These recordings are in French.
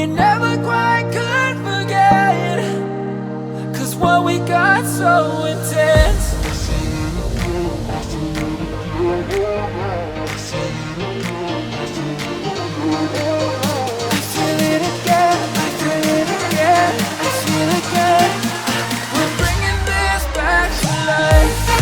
we never quite could forget, 'cause what we got so intense. I feel it again, I feel it again, I feel it again. We're bringing this back to life.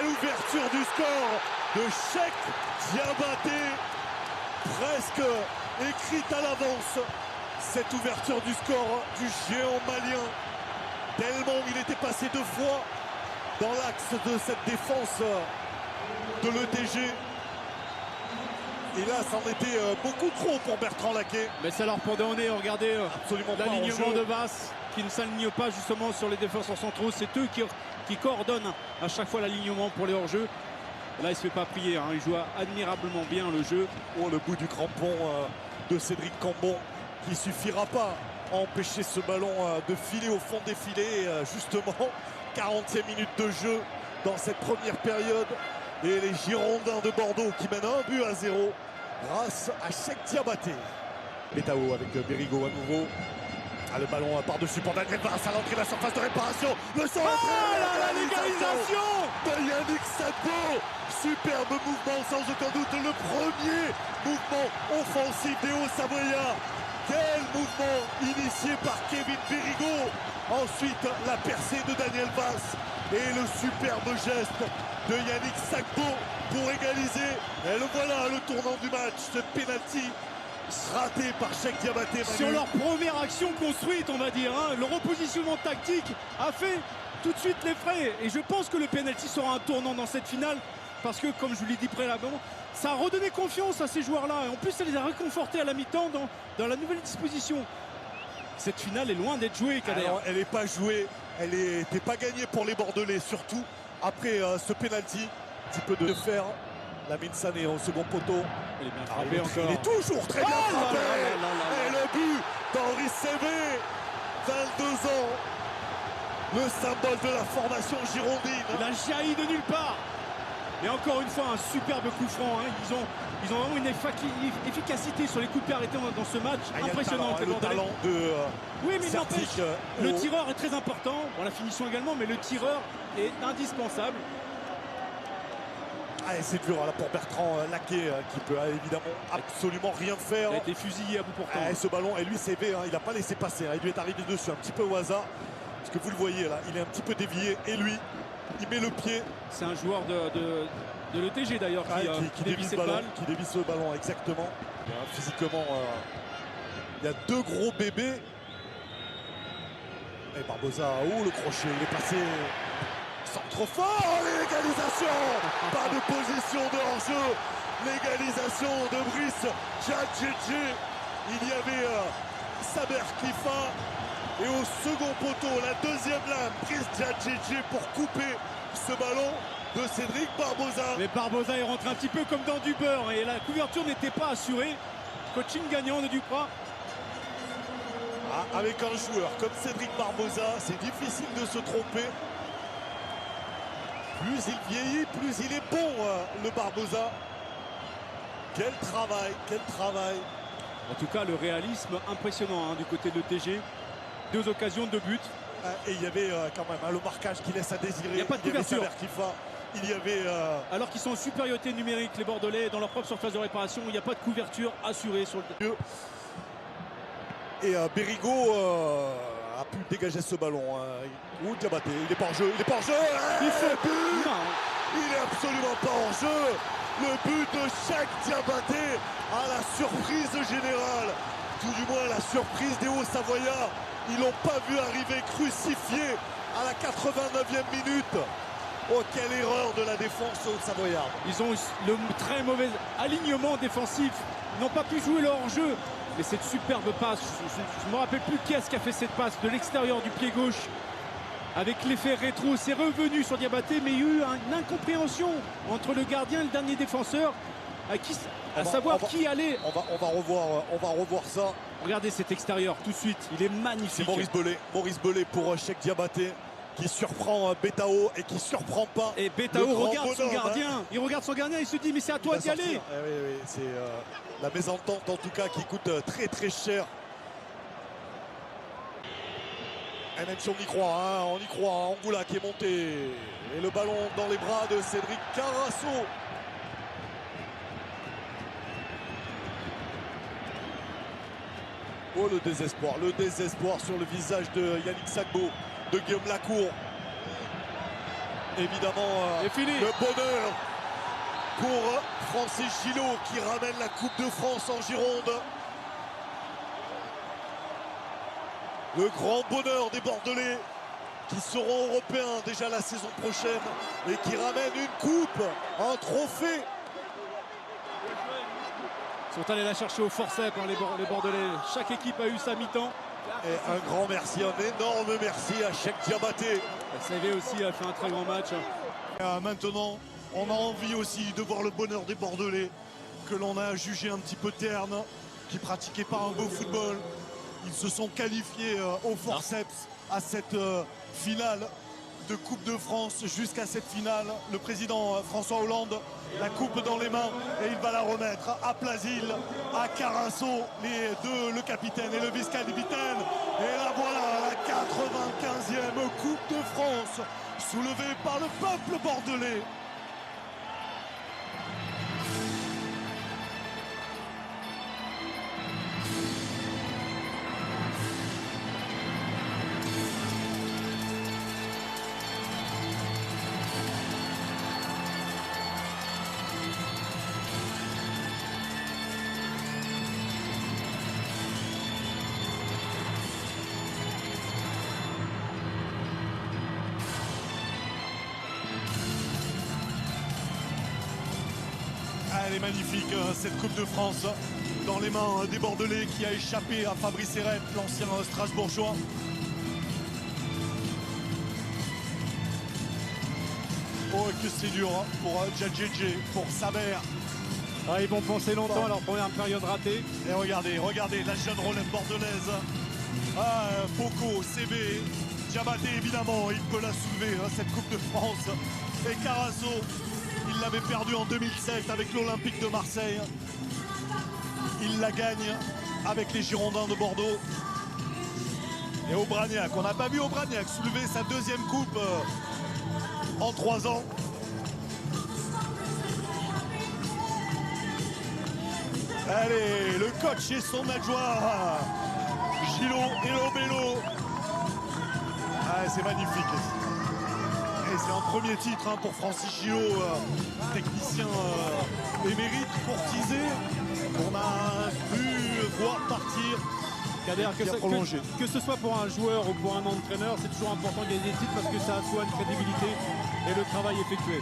l'ouverture du score de Cheick Diabaté. presque écrite à l'avance, cette ouverture du score du géant malien. Tellement il était passé 2 fois dans l'axe de cette défense de l'ETG. Et là, c'en était beaucoup trop pour Bertrand Laquet. Mais ça leur pendait au nez, regardez Absolument pas en l'alignement jeu. de Basse qui ne s'aligne pas justement sur les défenseurs centraux. C'est eux qui coordonnent à chaque fois l'alignement pour les hors-jeux. Là, il ne se fait pas prier, hein. Il joue admirablement bien le jeu. Oh, le bout du crampon de Cédric Cambon qui suffira pas à empêcher ce ballon de filer au fond des filets. Justement, 45 minutes de jeu dans cette première période. Et les Girondins de Bordeaux qui mènent 1-0 grâce à Cheikh Diabaté. Betao avec Berigo à nouveau. Le ballon par-dessus pour Daniel Vasse à l'entrée de la surface de réparation. Le centre, la légalisation de Yannick Sagbo. Superbe mouvement, sans aucun doute le premier mouvement offensif des Hauts-Savoyards. Quel mouvement initié par Kevin Berigo. Ensuite, la percée de Daniel Vasse et le superbe geste de Yannick Sagbo pour égaliser. Et le voilà, le tournant du match, ce penalty raté par Cheikh Diabaté. Sur leur première action construite, on va dire, hein. Le repositionnement tactique a fait tout de suite les frais. Et je pense que le penalty sera un tournant dans cette finale. Parce que, comme je vous l'ai dit préalablement, ça a redonné confiance à ces joueurs-là. Et en plus, ça les a réconfortés à la mi-temps dans la nouvelle disposition. Cette finale est loin d'être jouée, Kader. Alors, elle n'est pas jouée, elle n'était pas gagnée pour les Bordelais, surtout après ce penalty. Un petit peu de fer. Lamine Sané au second poteau. Il est bien frappé encore. Il est toujours très bien frappé. Et là. le but d'Henri Sévé, 22 ans. Le symbole de la formation girondine. Il a jailli de nulle part. Et encore une fois, un superbe coup franc. Hein. Ils ont vraiment une efficacité sur les coups de pied arrêtés dans ce match. Impressionnant. Le talent de oui, mais Sertic, n'empêche, le tireur est très important. Bon, la finition également, mais le tireur est indispensable. C'est dur là pour Bertrand Laquet qui peut évidemment absolument rien faire. Il a été fusillé à bout portant. Ce ballon, et lui CV, il n'a pas laissé passer. Il lui est arrivé dessus un petit peu au hasard. Parce que vous le voyez là, il est un petit peu dévié. Et lui, il met le pied. C'est un joueur de l'ETG d'ailleurs qui dévisse le ballon. Qui dévisse le ballon, exactement. Physiquement, il y a 2 gros bébés. Et Barbosa, le crochet, il est passé. Centre fort, l'égalisation. Pas de position de hors-jeu. L'égalisation de Brice Djadjedje. Il y avait Saber Khalifa. Et au second poteau, la deuxième lame, Brice Djadjedje pour couper ce ballon de Cédric Barbosa. Mais Barbosa est rentré un petit peu comme dans du beurre et la couverture n'était pas assurée. Coaching gagnant de Duprat. Avec un joueur comme Cédric Barbosa, c'est difficile de se tromper. Plus il vieillit, plus il est bon, le Barbosa. Quel travail, quel travail. En tout cas, le réalisme impressionnant du côté de l'ETG. 2 occasions, 2 buts. Et il y avait quand même le marquage qui laisse à désirer. Il n'y a pas de couverture. Il y avait alors qu'ils sont en supériorité numérique, les Bordelais, dans leur propre surface de réparation, il n'y a pas de couverture assurée sur le... Et Berigo a pu dégager ce ballon. Ou Diabaté, il est pas en jeu, il est pas en jeu. Il est absolument pas en jeu. Le but de Cheikh Diabaté à la surprise générale. Tout du moins la surprise des Hauts-Savoyards. Ils l'ont pas vu arriver, crucifié à la 89e minute. Oh, quelle erreur de la défense Hauts-Savoyards. Ils ont le très mauvais alignement défensif. Ils n'ont pas pu jouer leur jeu. Et cette superbe passe, je ne me rappelle plus qui est-ce qui a fait cette passe de l'extérieur du pied gauche. Avec l'effet rétro, c'est revenu sur Diabaté, mais il y a eu une incompréhension entre le gardien et le dernier défenseur, qui allait. On va revoir ça. Regardez cet extérieur tout de suite, il est magnifique. C'est Maurice Belay pour Cheikh Diabaté qui surprend Betao et qui surprend pas. Et Betao regarde son gardien. Il regarde son gardien, il se dit mais c'est à toi d'y aller. Oui, c'est la mésentente en tout cas qui coûte très très cher. Et même si on y croit, Angoula qui est monté. Et le ballon dans les bras de Cédric Carasso. Oh, le désespoir sur le visage de Yannick Sagbo, de Guillaume Lacour. Évidemment, fini. le bonheur pour Francis Gillot qui ramène la Coupe de France en Gironde. Le grand bonheur des Bordelais qui seront européens déjà la saison prochaine et qui ramènent une coupe, un trophée. Ils sont allés la chercher au forceps, hein, les Bordelais. Chaque équipe a eu sa mi-temps. Et un grand merci, un énorme merci à Cheikh Diabaté. CV aussi a fait un très grand match. Maintenant, on a envie aussi de voir le bonheur des Bordelais, que l'on a jugé un petit peu terne, qui pratiquaient pas un beau football. Ils se sont qualifiés au forceps à cette finale de Coupe de France, jusqu'à cette finale. Le président François Hollande, la coupe dans les mains, et il va la remettre à Plasil, à Carasso, les deux, le capitaine et le vice-capitaine. Et la voilà, la 95e Coupe de France, soulevée par le peuple bordelais. Elle est magnifique, cette Coupe de France, dans les mains des Bordelais, qui a échappé à Fabrice Erep, l'ancien Strasbourgeois. Oh, que c'est dur pour Djadjedje, pour Saber. Ah, ils vont penser longtemps à leur première période ratée. Et regardez, la jeune relève bordelaise. Boko, CB, Diabaté évidemment, il peut la soulever, cette Coupe de France. Et Carasso, il l'avait perdu en 2007 avec l'Olympique de Marseille. Il la gagne avec les Girondins de Bordeaux. Et Aubragnac, on n'a pas vu Aubragnac soulever sa deuxième coupe en 3 ans. Allez, le coach et son adjoint, Gillot et Lobello. C'est magnifique. Et c'est un premier titre pour Francis Gillot, technicien émérite, courtisé. On a pu voir partir. Kader, que ce soit pour un joueur ou pour un entraîneur, c'est toujours important de gagner des titres parce que ça assoit une crédibilité et le travail effectué.